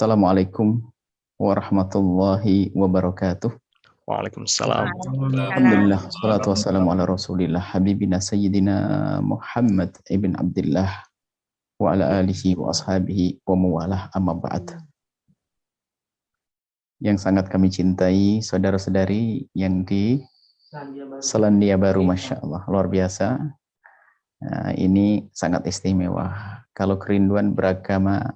Assalamualaikum warahmatullahi wabarakatuh. Waalaikumsalam. Alhamdulillah, salatu wassalamu ala rasulillah, habibina sayyidina Muhammad ibn Abdullah wa ala alihi wa ashabihi wa mawalah, amma ba'd. Yang sangat kami cintai, saudara-saudari yang di Selandia Baru, Masya Allah, luar biasa. Nah, ini sangat istimewa. Kalau kerinduan beragama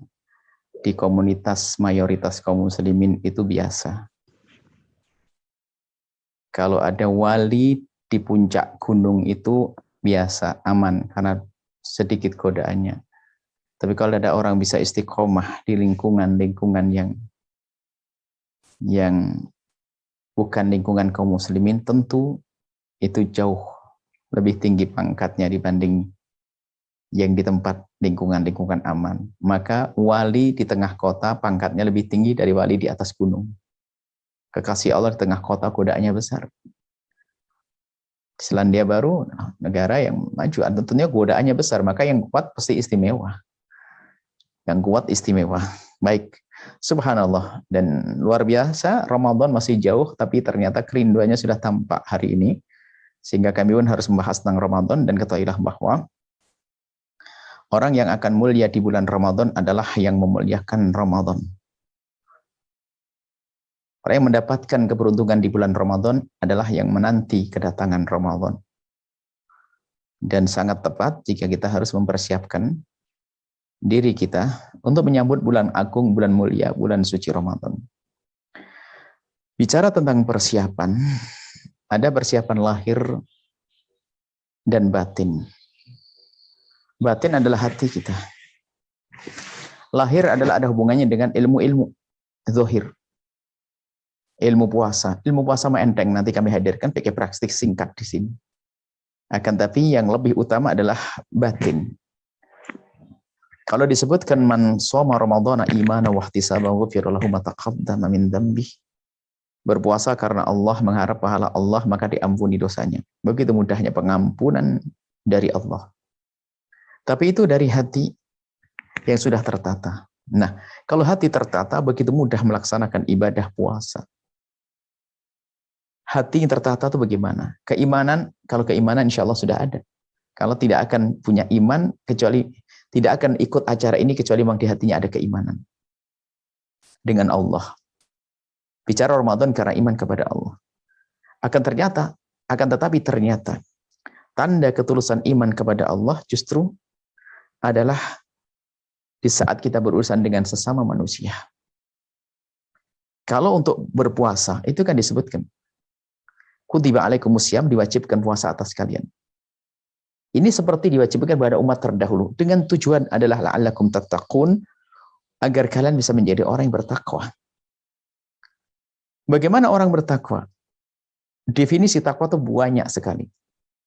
di komunitas mayoritas kaum muslimin itu biasa. Kalau ada wali di puncak gunung itu biasa, aman, karena sedikit godaannya. Tapi kalau ada orang bisa istiqomah di lingkungan yang bukan lingkungan kaum muslimin, tentu itu jauh lebih tinggi pangkatnya dibanding yang di tempat lingkungan aman. Maka wali di tengah kota pangkatnya lebih tinggi dari wali di atas gunung. Kekasih Allah di tengah kota godaannya besar. Selandia Baru, negara yang maju, tentunya godaannya besar, maka yang kuat pasti istimewa. Yang kuat istimewa. Baik, subhanallah. Dan luar biasa, Ramadan masih jauh, tapi ternyata kerinduannya sudah tampak hari ini. Sehingga kami pun harus membahas tentang Ramadan, dan ketahuilah bahwa orang yang akan mulia di bulan Ramadan adalah yang memuliakan Ramadan. Orang yang mendapatkan keberuntungan di bulan Ramadan adalah yang menanti kedatangan Ramadan. Dan sangat tepat jika kita harus mempersiapkan diri kita untuk menyambut bulan agung, bulan mulia, bulan suci Ramadan. Bicara tentang persiapan, ada persiapan lahir dan batin. Batin adalah hati kita. Lahir adalah ada hubungannya dengan ilmu-ilmu zahir. Ilmu puasa mah enteng, nanti kami hadirkan pakai praktik singkat di sini. Akan tapi yang lebih utama adalah batin. Kalau disebutkan man shoma ramadhana imana wa ihtisaban ghufira lahu ma taqaddama min dzambi. Berpuasa karena Allah, mengharap pahala Allah, maka diampuni dosanya. Begitu mudahnya pengampunan dari Allah. Tapi itu dari hati yang sudah tertata. Nah, kalau hati tertata, begitu mudah melaksanakan ibadah puasa. Hati yang tertata itu bagaimana? Keimanan, kalau keimanan insya Allah sudah ada. Kalau tidak akan punya iman, kecuali tidak akan ikut acara ini, kecuali memang di hatinya ada keimanan dengan Allah. Bicara Ramadan karena iman kepada Allah. Akan tetapi ternyata tanda ketulusan iman kepada Allah justru adalah di saat kita berurusan dengan sesama manusia. Kalau untuk berpuasa, itu kan disebutkan kutiba alaikumusiyam, diwajibkan puasa atas kalian. Ini seperti diwajibkan pada umat terdahulu dengan tujuan adalah la'allakum tattaqun, agar kalian bisa menjadi orang yang bertakwa. Bagaimana orang bertakwa? Definisi takwa itu banyak sekali.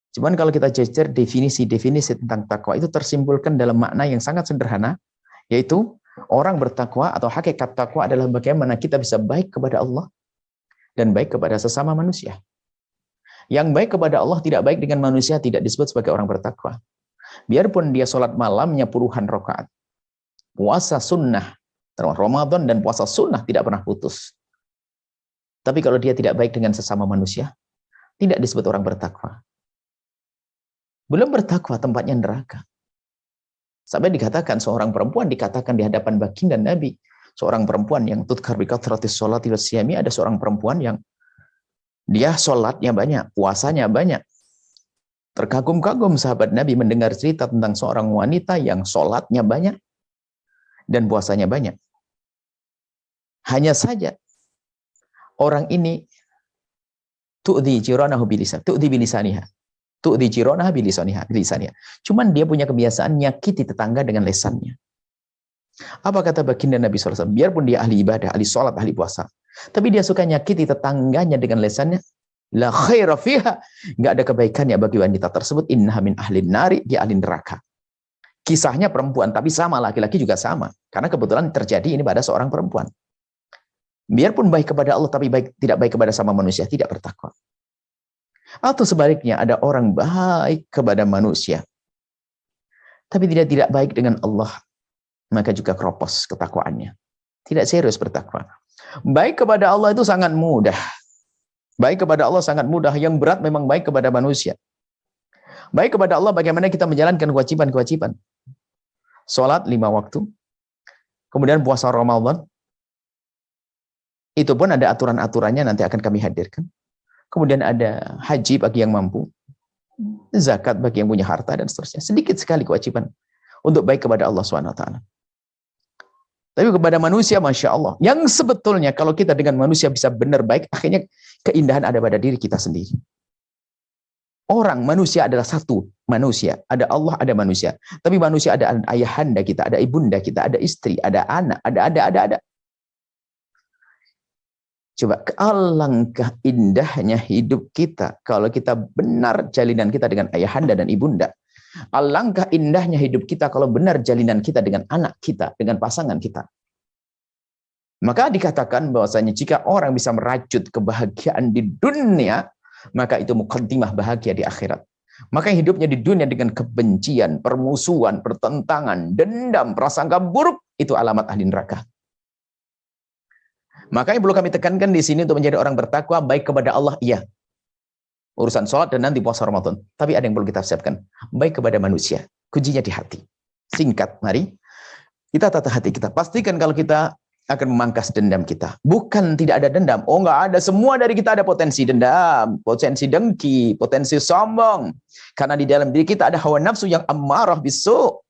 Cuman kalau kita jajar definisi tentang takwa itu tersimpulkan dalam makna yang sangat sederhana, yaitu orang bertakwa atau hakikat takwa adalah bagaimana kita bisa baik kepada Allah dan baik kepada sesama manusia. Yang baik kepada Allah tidak baik dengan manusia tidak disebut sebagai orang bertakwa. Biarpun dia sholat malamnya puluhan rakaat, puasa sunnah, Ramadan dan puasa sunnah tidak pernah putus. Tapi kalau dia tidak baik dengan sesama manusia, tidak disebut orang bertakwa. Belum bertakwa, tempatnya neraka. Sampai dikatakan seorang perempuan dikatakan di hadapan baginda Nabi, seorang perempuan yang tudkar bi kathratis sholati wasyami, ada seorang perempuan yang dia sholatnya banyak, puasanya banyak. Terkagum-kagum sahabat Nabi mendengar cerita tentang seorang wanita yang sholatnya banyak dan puasanya banyak. Hanya saja orang ini tu'dhi jiranahu bilisan, tu'dhi bilisaniha. Tu'dhi jiranaha bilisaniha. Cuman dia punya kebiasaan nyakiti tetangga dengan lesannya. Apa kata baginda Nabi SAW? Biarpun dia ahli ibadah, ahli sholat, ahli puasa, tapi dia suka nyakiti tetangganya dengan lesannya, la khaira fiha, enggak ada kebaikannya bagi wanita tersebut, innaha min ahlin nari, dia ahli neraka. Kisahnya perempuan, tapi sama, laki-laki juga sama. Karena kebetulan terjadi ini pada seorang perempuan. Biarpun baik kepada Allah, tapi tidak baik kepada sama manusia, tidak bertakwa. Atau sebaliknya, ada orang baik kepada manusia, tapi tidak baik dengan Allah, maka juga keropos ketakwaannya. Tidak serius bertakwa. Baik kepada Allah itu sangat mudah. Baik kepada Allah sangat mudah. Yang berat memang baik kepada manusia. Baik kepada Allah bagaimana kita menjalankan kewajiban-kewajiban. Sholat 5 waktu. Kemudian puasa Ramadan. Itu pun ada aturan-aturannya, nanti akan kami hadirkan. Kemudian ada haji bagi yang mampu. Zakat bagi yang punya harta dan seterusnya. Sedikit sekali kewajiban untuk baik kepada Allah SWT. Tapi kepada manusia, Masya Allah, yang sebetulnya kalau kita dengan manusia bisa benar baik, akhirnya keindahan ada pada diri kita sendiri. Orang, manusia adalah satu manusia. Ada Allah, ada manusia. Tapi manusia ada ayahanda kita, ada ibunda kita, ada istri, ada anak, ada. Coba, alangkah indahnya hidup kita kalau kita benar jalinan kita dengan ayahanda dan ibunda. Alangkah indahnya hidup kita kalau benar jalinan kita dengan anak kita, dengan pasangan kita. Maka dikatakan bahwasanya jika orang bisa merajut kebahagiaan di dunia, maka itu muqaddimah bahagia di akhirat. Maka hidupnya di dunia dengan kebencian, permusuhan, pertentangan, dendam, prasangka buruk, itu alamat ahli neraka. Maka yang perlu kami tekankan di sini untuk menjadi orang bertakwa, baik kepada Allah, iya. Urusan sholat dan nanti puasa Ramadan. Tapi ada yang perlu kita siapkan. Baik kepada manusia. Kuncinya di hati. Singkat, mari. Kita tata hati kita. Pastikan kalau kita akan memangkas dendam kita. Bukan tidak ada dendam. Oh, enggak ada. Semua dari kita ada potensi dendam. Potensi dengki. Potensi sombong. Karena di dalam diri kita ada hawa nafsu yang ammarah bisu.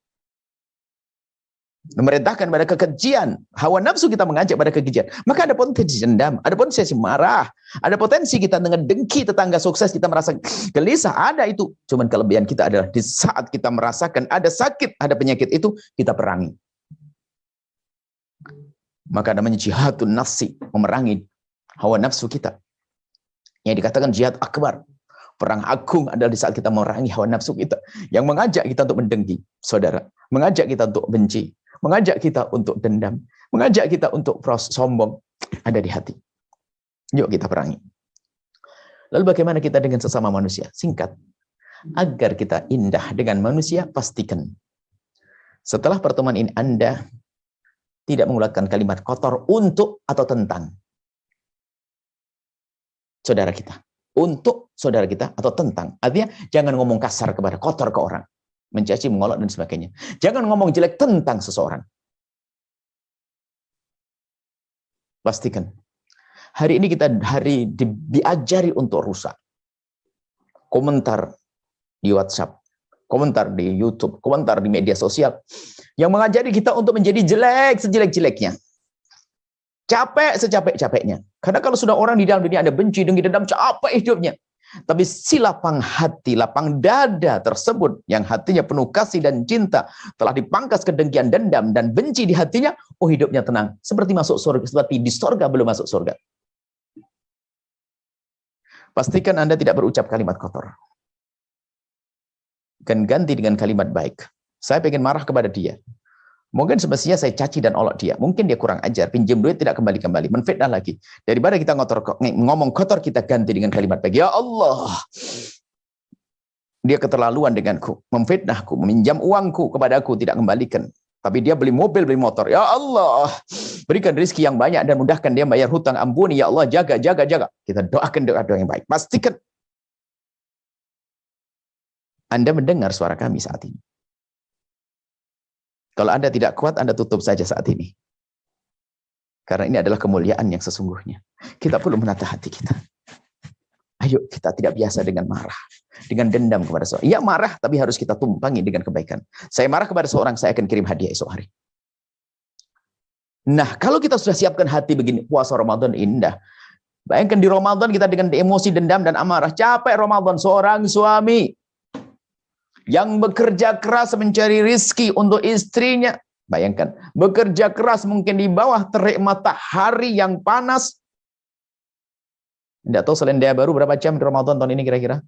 Memerintahkan pada kekejian. Hawa nafsu kita mengajak pada kekejian. Maka ada potensi dendam, ada potensi marah, ada potensi kita dengan dengki tetangga sukses, kita merasa gelisah, ada itu. Cuman kelebihan kita adalah di saat kita merasakan ada sakit, ada penyakit itu, kita perangi. Maka namanya jihadun nafsi, memerangi hawa nafsu kita. Yang dikatakan jihad akbar. Perang agung adalah di saat kita memerangi hawa nafsu kita. Yang mengajak kita untuk mendengki, saudara. Mengajak kita untuk benci. Mengajak kita untuk dendam, mengajak kita untuk sombong, ada di hati. Yuk kita perangi. Lalu bagaimana kita dengan sesama manusia? Singkat. Agar kita indah dengan manusia, pastikan. Setelah pertemuan ini Anda tidak mengeluarkan kalimat kotor untuk atau tentang saudara kita. Untuk saudara kita atau tentang. Artinya jangan ngomong kasar kepada kotor ke orang. Mencaci, mengolok, dan sebagainya. Jangan ngomong jelek tentang seseorang. Pastikan. Hari ini kita diajari untuk rusak. Komentar di WhatsApp, komentar di YouTube, komentar di media sosial. Yang mengajari kita untuk menjadi jelek sejelek-jeleknya. Capek secapek-capeknya. Karena kalau sudah orang di dalam dunia ada benci, dengki, dendam, capek hidupnya. Tapi si lapang hati, lapang dada tersebut yang hatinya penuh kasih dan cinta telah dipangkas kedengkian, dendam dan benci di hatinya, oh hidupnya tenang, seperti masuk surga, seperti di surga belum masuk surga. Pastikan Anda tidak berucap kalimat kotor. Kan ganti dengan kalimat baik. Saya pengen marah kepada dia. Mungkin semestinya saya caci dan olok dia. Mungkin dia kurang ajar, pinjam duit tidak kembali-kembali, menfitnah lagi. Daripada kita ngomong kotor, kita ganti dengan kalimat baik. Ya Allah, dia keterlaluan denganku, memfitnahku, meminjam uangku kepadaku, tidak kembalikan. Tapi dia beli mobil, beli motor. Ya Allah, berikan rezeki yang banyak dan mudahkan dia bayar hutang, ampuni. Ya Allah, jaga. Kita doakan doa-doa yang baik. Pastikan Anda mendengar suara kami saat ini. Kalau Anda tidak kuat, Anda tutup saja saat ini. Karena ini adalah kemuliaan yang sesungguhnya. Kita perlu menata hati kita. Ayo, kita tidak biasa dengan marah. Dengan dendam kepada seorang. Ya marah, tapi harus kita tumpangi dengan kebaikan. Saya marah kepada seorang, saya akan kirim hadiah esok hari. Nah, kalau kita sudah siapkan hati begini, puasa Ramadan indah. Bayangkan di Ramadan kita dengan emosi, dendam, dan amarah. Capek Ramadan, seorang suami yang bekerja keras mencari rizki untuk istrinya. Bayangkan, bekerja keras mungkin di bawah terik matahari yang panas. Tidak tahu Selandia Baru berapa jam di Ramadan tahun ini kira-kira?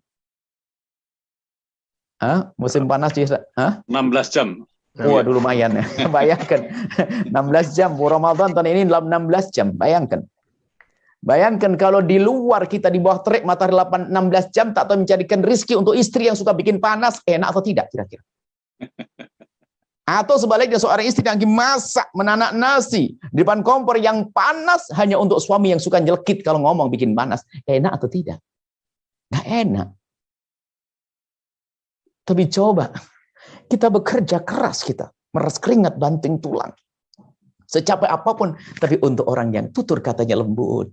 Musim panas sih. 16 jam. Waduh lumayan ya. Bayangkan, 16 jam. Ramadan tahun ini 16 jam. Bayangkan kalau di luar kita di bawah terik matahari 16 jam tak tahu mencarikan rizki untuk istri yang suka bikin panas, enak atau tidak kira-kira? Atau sebaliknya seorang istri yang lagi masak, menanak nasi di depan kompor yang panas hanya untuk suami yang suka nyelkit kalau ngomong bikin panas. Enak atau tidak? Nggak enak. Tapi coba kita bekerja keras, kita meres keringat banting tulang. Secapek apapun, tapi untuk orang yang tutur katanya lembut.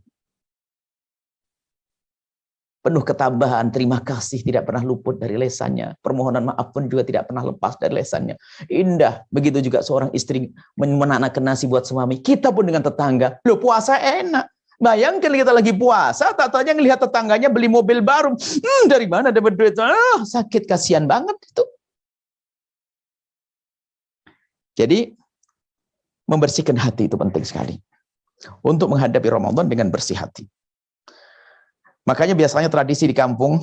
Penuh ketambahan, terima kasih tidak pernah luput dari lesannya. Permohonan maaf pun juga tidak pernah lepas dari lesannya. Indah. Begitu juga seorang istri menanamkan nasi buat suami. Kita pun dengan tetangga. Loh, puasa enak. Bayangkan kita lagi puasa, tak tanya ngelihat tetangganya beli mobil baru. Dari mana dapat duit? Sakit, kasihan banget itu. Jadi, membersihkan hati itu penting sekali. Untuk menghadapi Ramadan dengan bersih hati. Makanya biasanya tradisi di kampung,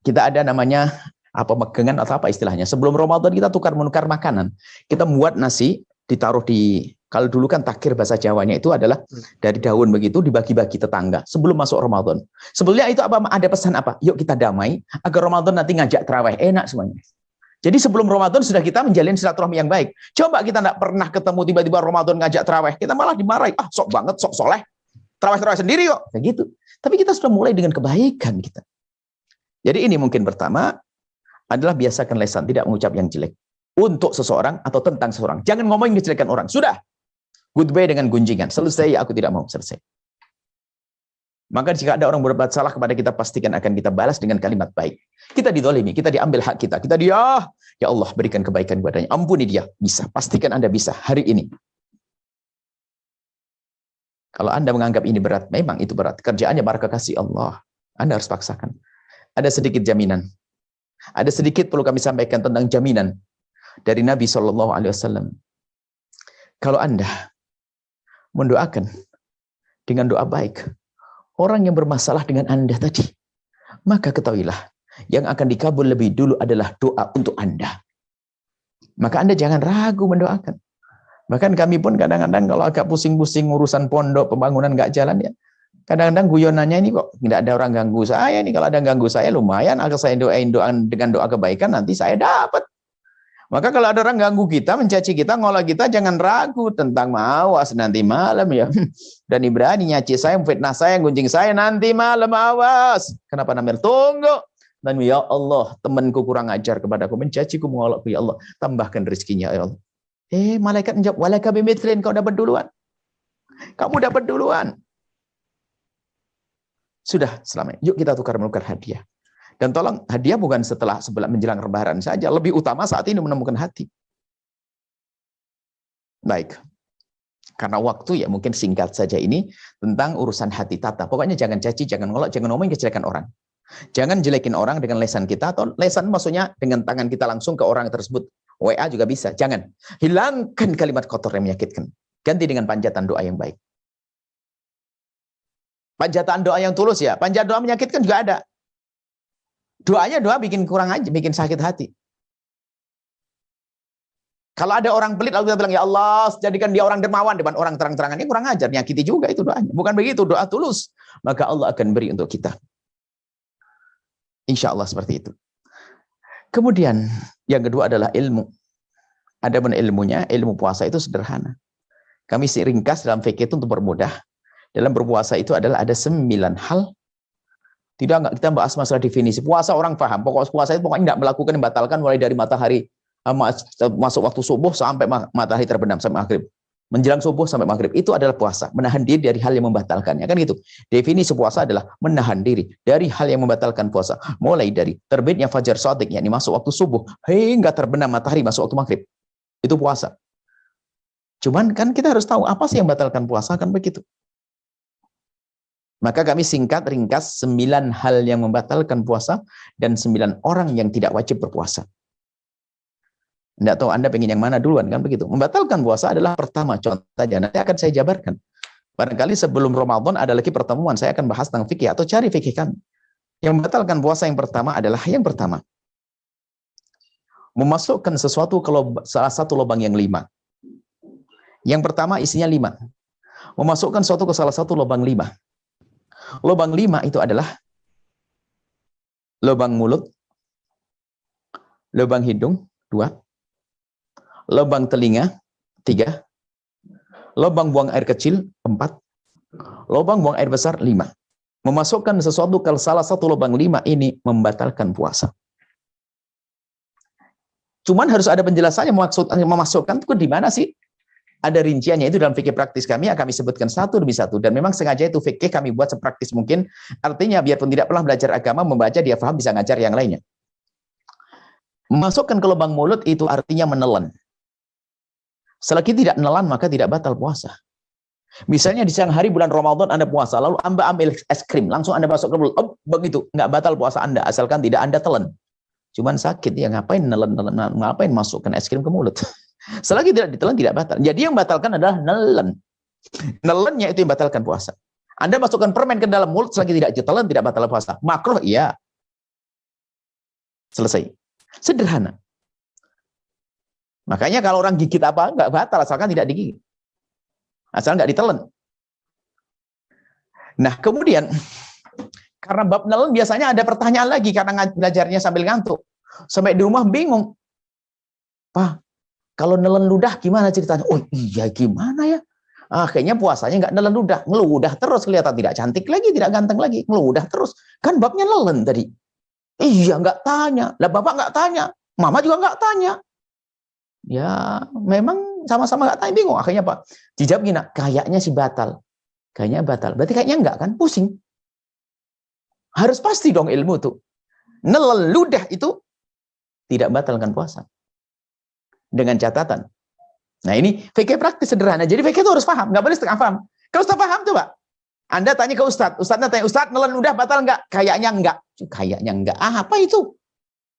kita ada namanya apa megengan atau apa istilahnya. Sebelum Ramadan kita tukar-menukar makanan. Kita membuat nasi, ditaruh di, kalau dulu kan takir bahasa Jawanya itu adalah dari daun begitu, dibagi-bagi tetangga. Sebelum masuk Ramadan. Sebelumnya itu apa? Ada pesan apa? Yuk kita damai, agar Ramadan nanti ngajak terawih. Enak semuanya. Jadi sebelum Ramadan sudah kita menjalin silaturahmi yang baik. Coba kita tidak pernah ketemu tiba-tiba Ramadan ngajak terawih. Kita malah dimarahi. Ah, sok banget, sok soleh. Terawih-terawih sendiri kok. Kayak gitu. Tapi kita sudah mulai dengan kebaikan kita. Jadi ini mungkin pertama adalah biasakan lisan tidak mengucap yang jelek. Untuk seseorang atau tentang seseorang. Jangan ngomongin kejelekan orang. Sudah. Goodbye dengan gunjingan. Selesai, ya aku tidak mau. Selesai. Maka jika ada orang berbuat salah kepada kita, pastikan akan kita balas dengan kalimat baik. Kita didolimi, kita diambil hak kita. Kita ya Allah berikan kebaikan kepadanya. Ampuni dia. Bisa. Pastikan Anda bisa hari ini. Kalau Anda menganggap ini berat, memang itu berat. Kerjaannya barakah kasih Allah. Anda harus paksakan. Ada sedikit jaminan. Ada sedikit perlu kami sampaikan tentang jaminan dari Nabi SAW. Kalau Anda mendoakan dengan doa baik orang yang bermasalah dengan Anda tadi, maka ketahuilah yang akan dikabul lebih dulu adalah doa untuk Anda. Maka Anda jangan ragu mendoakan. Bahkan kami pun kadang-kadang kalau agak pusing-pusing urusan pondok, pembangunan nggak jalan ya, kadang-kadang guyonannya ini kok tidak ada orang ganggu saya, ini kalau ada ganggu saya lumayan, agar saya doain dengan doa kebaikan nanti saya dapat. Maka kalau ada orang ganggu kita, mencaci kita, ngolah kita, jangan ragu tentang awas nanti malam ya. Dan berani nyaci saya, fitnah saya, gunjing saya nanti malam awas. Kenapa namanya? Tunggu. Dan ya Allah, temanku kurang ajar kepadaku, mencaciku, mengolokku, ya Allah, tambahkan rezekinya ya Allah. Malaikat menjawab, walaka bimithlin, kau dapat duluan. Kamu dapat duluan. Sudah, selama yuk kita tukar-menukar hadiah. Dan tolong, hadiah bukan setelah menjelang Lebaran saja. Lebih utama saat ini menemukan hati. Baik. Karena waktu ya mungkin singkat saja ini tentang urusan hati tata. Pokoknya jangan caci, jangan ngolok, jangan ngomongin kejelekan orang. Jangan jelekin orang dengan lesan kita, atau lesan maksudnya dengan tangan kita langsung ke orang tersebut. WA juga bisa. Jangan. Hilangkan kalimat kotor yang menyakitkan. Ganti dengan panjatan doa yang baik. Panjatan doa yang tulus ya. Panjatan doa menyakitkan juga ada. Doanya doa bikin kurang aja, bikin sakit hati. Kalau ada orang pelit, lalu kita bilang, ya Allah, jadikan dia orang dermawan depan orang terang-terangan. Ini kurang ajar, nyakiti juga itu doanya. Bukan begitu, doa tulus. Maka Allah akan beri untuk kita. Insya Allah seperti itu. Kemudian, yang kedua adalah ilmu. Adapun ilmunya, ilmu puasa itu sederhana. Kami ringkas dalam fikih itu untuk bermudah. Dalam berpuasa itu adalah ada 9 hal. Tidak kita bahas masalah definisi. Puasa orang paham. Pokok puasa itu pokoknya tidak melakukan, membatalkan mulai dari matahari masuk waktu subuh sampai matahari terbenam sampai maghrib. Menjelang subuh sampai maghrib. Itu adalah puasa. Menahan diri dari hal yang membatalkannya. Kan gitu. Definisi puasa adalah menahan diri dari hal yang membatalkan puasa. Mulai dari terbitnya fajar shadiq, yakni masuk waktu subuh, hingga terbenam matahari masuk waktu maghrib. Itu puasa. Cuman kan kita harus tahu apa sih yang membatalkan puasa, kan begitu. Maka kami singkat ringkas 9 hal yang membatalkan puasa dan 9 orang yang tidak wajib berpuasa. Tidak tahu Anda pengen yang mana duluan, kan begitu. Membatalkan puasa adalah pertama, contoh saja, nanti akan saya jabarkan. Barangkali sebelum Ramadan ada lagi pertemuan, saya akan bahas tentang fikih atau cari fikih kami. Yang membatalkan puasa yang pertama adalah yang pertama, memasukkan sesuatu ke salah satu lubang yang 5. Yang pertama isinya 5. Memasukkan sesuatu ke salah satu lubang 5. Lubang 5 itu adalah lubang mulut, lubang hidung, 2, lubang telinga 3, lubang buang air kecil 4, lubang buang air besar 5. Memasukkan sesuatu kalau salah satu lubang 5 ini membatalkan puasa. Cuman harus ada penjelasannya, maksud memasukkan itu di mana sih? Ada rinciannya, itu dalam fikih praktis kami sebutkan satu demi satu, dan memang sengaja itu fikih kami buat sepraktis mungkin, artinya biarpun tidak pernah belajar agama, membaca dia paham, bisa ngajar yang lainnya. Memasukkan ke lubang mulut itu artinya menelan. Selagi tidak menelan maka tidak batal puasa. Misalnya di siang hari bulan Ramadan Anda puasa, lalu Anda ambil es krim, langsung Anda masuk ke mulut, begitu, nggak batal puasa Anda, asalkan tidak Anda telan. Cuman sakit, ya ngapain nelen, ngapain masukkan es krim ke mulut? Selagi tidak ditelan tidak batal. Jadi yang batalkan adalah nelen. Nelennya itu yang batalkan puasa. Anda masukkan permen ke dalam mulut selagi tidak ditelan tidak batal puasa. Makruh iya. Selesai. Sederhana. Makanya kalau orang gigit apa enggak batal asalkan tidak digigit. Asal enggak ditelan. Nah, kemudian karena bab nelen biasanya ada pertanyaan lagi karena belajarnya sambil ngantuk. Sampai di rumah bingung. Pak, kalau nelen ludah gimana ceritanya? Oh iya gimana ya? Kayaknya puasanya nggak nelen ludah. Ngeludah terus, kelihatan tidak cantik lagi, tidak ganteng lagi. Ngeludah terus. Kan babnya nelen tadi. Iya nggak tanya. Lah bapak nggak tanya. Mama juga nggak tanya. Ya memang sama-sama nggak tanya, bingung. Akhirnya Pak, dijawab gini, kayaknya sih batal. Kayaknya batal. Berarti kayaknya enggak kan? Pusing. Harus pasti dong ilmu tuh. Nelen ludah itu tidak batalkan puasa. Dengan catatan. Nah ini fikih praktis sederhana. Jadi fikih itu harus paham, nggak boleh setengah paham. Kalau sudah paham coba, Anda tanya ke Ustadz, Ustadznya tanya, Ustadz nelen ludah batal nggak? Kayaknya enggak. Kayaknya enggak. Apa itu?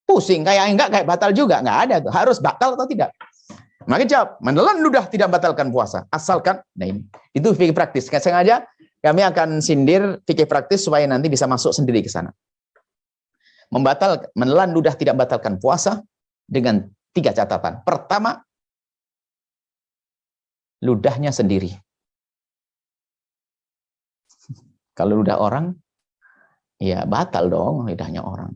Pusing, kayaknya enggak, kayak batal juga. Nggak ada tuh. Harus batal atau tidak? Maka jawab, menelan ludah tidak batalkan puasa. Asalkan, nah ini, itu fikih praktis. Sengaja kami akan sindir fikih praktis supaya nanti bisa masuk sendiri ke sana. Menelan ludah tidak batalkan puasa dengan 3 catatan. Pertama, ludahnya sendiri. Kalau ludah orang, ya batal dong lidahnya orang.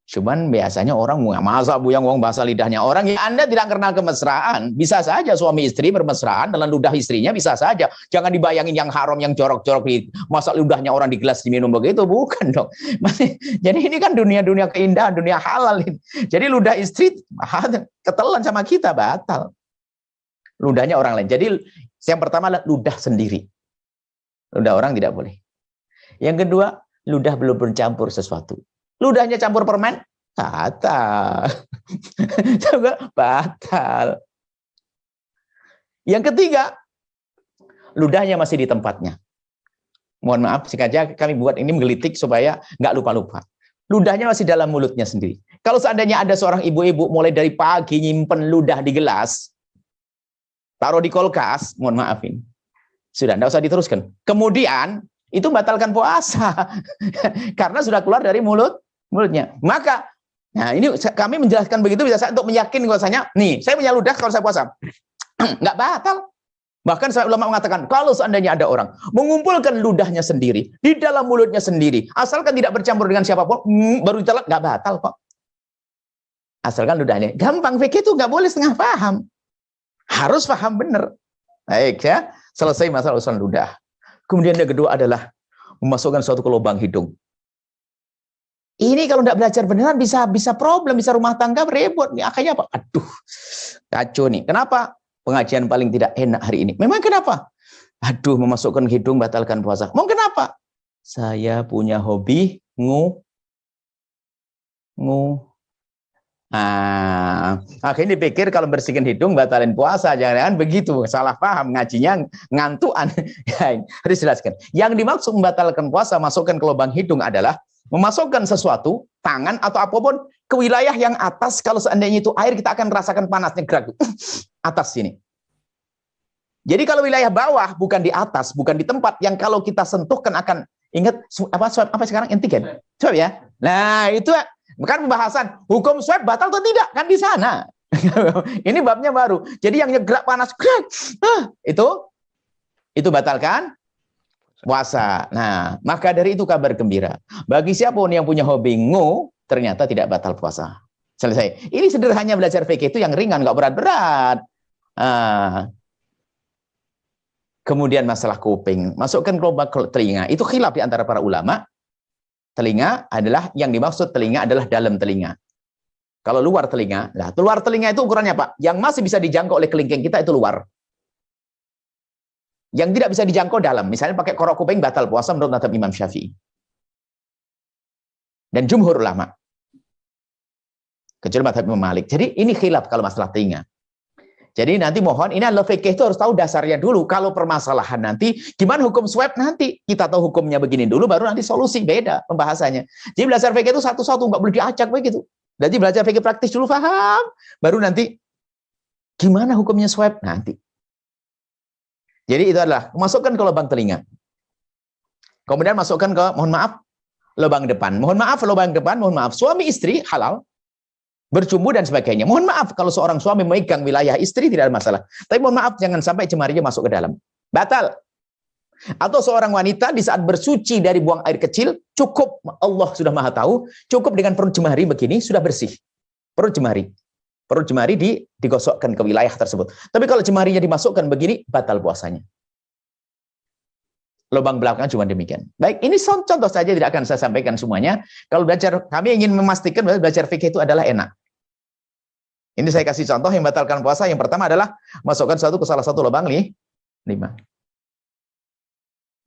Cuman biasanya orang masa buyang wong basah lidahnya orang, ya Anda tidak kenal kemesraan. Bisa saja suami istri bermesraan dengan ludah istrinya, bisa saja. Jangan dibayangin yang haram, yang jorok-jorok, masa ludahnya orang di gelas diminum begitu, bukan dong. Jadi ini kan dunia-dunia keindahan, dunia halal. Jadi ludah istri ketelan sama kita, batal. Ludahnya orang lain. Jadi yang pertama adalah ludah sendiri. Ludah orang tidak boleh. Yang kedua, ludah belum bercampur sesuatu. Ludahnya campur permen, batal. Batal. Yang ketiga, ludahnya masih di tempatnya. Mohon maaf, sengaja kami buat ini menggelitik supaya nggak lupa-lupa. Ludahnya masih dalam mulutnya sendiri. Kalau seandainya ada seorang ibu-ibu mulai dari pagi nyimpen ludah di gelas, taruh di kulkas, mohon maafin. Sudah, nggak usah diteruskan. Kemudian, itu batalkan puasa. Karena sudah keluar dari mulutnya. Maka, nah ini kami menjelaskan begitu bisa untuk meyakinkan bahwasanya, nih, saya punya ludah kalau saya puasa. Nggak batal. Bahkan saya ulama mengatakan, kalau seandainya ada orang mengumpulkan ludahnya sendiri, di dalam mulutnya sendiri, asalkan tidak bercampur dengan siapapun, baru ditelan, nggak batal kok. Asalkan ludahnya. Gampang, fikih itu nggak boleh setengah paham. Harus paham benar. Baik ya, selesai masalah urusan ludah. Kemudian yang kedua adalah memasukkan suatu ke lubang hidung. Ini kalau tidak belajar beneran bisa problem, bisa rumah tangga berebut. Akhirnya apa? Aduh, kacau nih. Kenapa? Pengajian paling tidak enak hari ini. Memang kenapa? Aduh, memasukkan hidung batalkan puasa. Mau kenapa? Saya punya hobi akhirnya dipikir kalau bersihkan hidung batalin puasa. Jangan-jangan begitu, salah paham, ngajinya ngantuan. Harus jelaskan. Yang dimaksud membatalkan puasa masukkan ke lubang hidung adalah memasukkan sesuatu, tangan atau apapun ke wilayah yang atas. Kalau seandainya itu air, kita akan rasakan panasnya gerak atas sini. Jadi kalau wilayah bawah bukan di atas, bukan di tempat yang kalau kita sentuhkan akan ingat apa sekarang antigen. Swab ya. Nah, itu bukan pembahasan hukum swab batal atau tidak kan di sana. Ini babnya baru. Jadi yang gerak panas itu batalkan puasa. Nah, maka dari itu kabar gembira. Bagi siapapun yang punya hobi ternyata tidak batal puasa. Selesai. Ini sederhananya belajar fikih itu yang ringan, nggak berat-berat. Kemudian masalah kuping, masukkan kelompok telinga. Itu khilaf di antara para ulama. Telinga adalah, yang dimaksud telinga adalah dalam telinga. Kalau luar telinga, nah luar telinga itu ukurannya apa? Yang masih bisa dijangkau oleh kelingking kita itu luar. Yang tidak bisa dijangkau dalam. Misalnya pakai korok kuping batal puasa menurut mazhab Imam Syafi'i. Dan jumhur ulama. Kecuali mazhab Imam Malik. Jadi ini khilaf kalau masalah telinga. Jadi nanti mohon, ini adalah fikih itu harus tahu dasarnya dulu. Kalau permasalahan nanti, gimana hukum swab nanti? Kita tahu hukumnya begini dulu, baru nanti solusi, beda pembahasannya. Jadi belajar fikih itu satu-satu, nggak boleh diacak begitu. Jadi belajar fikih praktis dulu, paham. Baru nanti, gimana hukumnya swab nanti. Jadi itu adalah, masukkan ke lubang telinga. Kemudian masukkan ke, mohon maaf, lubang depan. Mohon maaf, lubang depan, mohon maaf. Suami istri, halal. Bercumbu dan sebagainya. Mohon maaf kalau seorang suami memegang wilayah istri tidak ada masalah. Tapi mohon maaf jangan sampai jemarinya masuk ke dalam. Batal. Atau seorang wanita di saat bersuci dari buang air kecil, cukup Allah sudah Maha tahu, cukup dengan perut jemari begini sudah bersih. Perut jemari. Perut jemari digosokkan ke wilayah tersebut. Tapi kalau jemarinya dimasukkan begini, batal puasanya. Lubang belakang cuma demikian. Baik, ini contoh saja, tidak akan saya sampaikan semuanya. Kalau belajar, kami ingin memastikan belajar fikih itu adalah enak. Ini saya kasih contoh yang batalkan puasa. Yang pertama adalah masukkan satu ke salah satu lubang 5.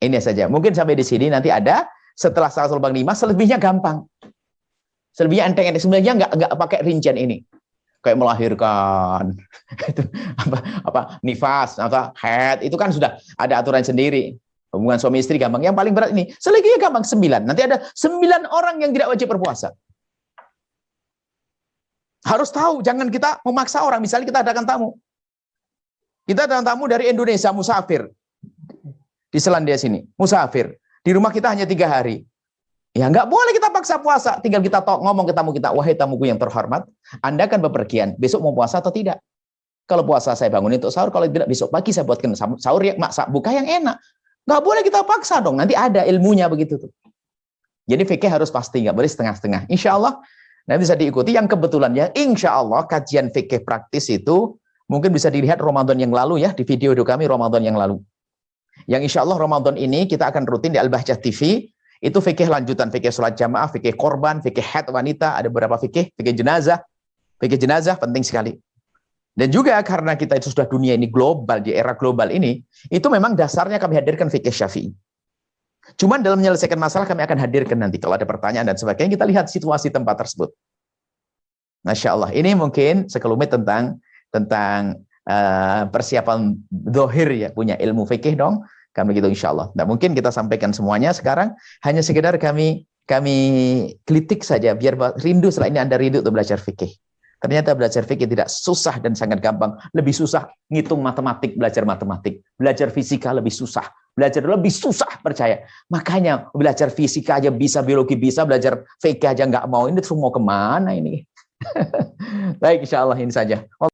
Ini saja. Mungkin sampai di sini nanti ada setelah salah satu lubang 5, selebihnya gampang. Selebihnya enteng-enteng. Sebenarnya nggak pakai rincian ini. Kayak melahirkan, itu apa nifas atau haid, itu kan sudah ada aturan sendiri. Hubungan suami istri gampang. Yang paling berat ini, selebihnya gampang 9. Nanti ada 9 orang yang tidak wajib berpuasa. Harus tahu, jangan kita memaksa orang. Misalnya kita adakan tamu. Kita adakan tamu dari Indonesia, musafir. Di Selandia sini, musafir. Di rumah kita hanya 3 hari. Ya nggak boleh kita paksa puasa. Tinggal kita ngomong ke tamu kita, wahai tamuku yang terhormat, Anda kan bepergian, besok mau puasa atau tidak? Kalau puasa saya bangunin untuk sahur, kalau tidak besok pagi saya buatkan sahur ya, buka yang enak. Nggak boleh kita paksa dong, nanti ada ilmunya begitu tuh. Jadi fikih harus pasti, nggak boleh setengah-setengah. Insya Allah nanti bisa diikuti. Yang kebetulan ya, insya Allah kajian fikih praktis itu mungkin bisa dilihat Ramadan yang lalu ya, di video kami Ramadan yang lalu. Yang insya Allah Ramadan ini kita akan rutin di Al-Bahjah TV. Itu fikih lanjutan, fikih sholat jamaah, fikih korban, fikih haid wanita, ada beberapa fikih jenazah. Fikih jenazah penting sekali. Dan juga karena kita itu sudah dunia ini global, di era global ini, itu memang dasarnya kami hadirkan fikih Syafi'i. Cuman dalam menyelesaikan masalah kami akan hadirkan nanti kalau ada pertanyaan dan sebagainya, kita lihat situasi tempat tersebut. Masya Allah, ini mungkin sekelumit tentang persiapan dohir ya, punya ilmu fikih dong. Kami gitu insya Allah. Nah, mungkin kita sampaikan semuanya sekarang, hanya sekedar kami kritik saja, biar rindu setelah ini Anda rindu untuk belajar fikih. Ternyata belajar fikih tidak susah dan sangat gampang. Lebih susah ngitung matematik, belajar matematik. Belajar fisika lebih susah. Belajar lebih susah, percaya. Makanya belajar fisika aja bisa, biologi bisa, belajar fikih aja nggak mau. Ini terus mau kemana ini? Baik, insya Allah ini saja.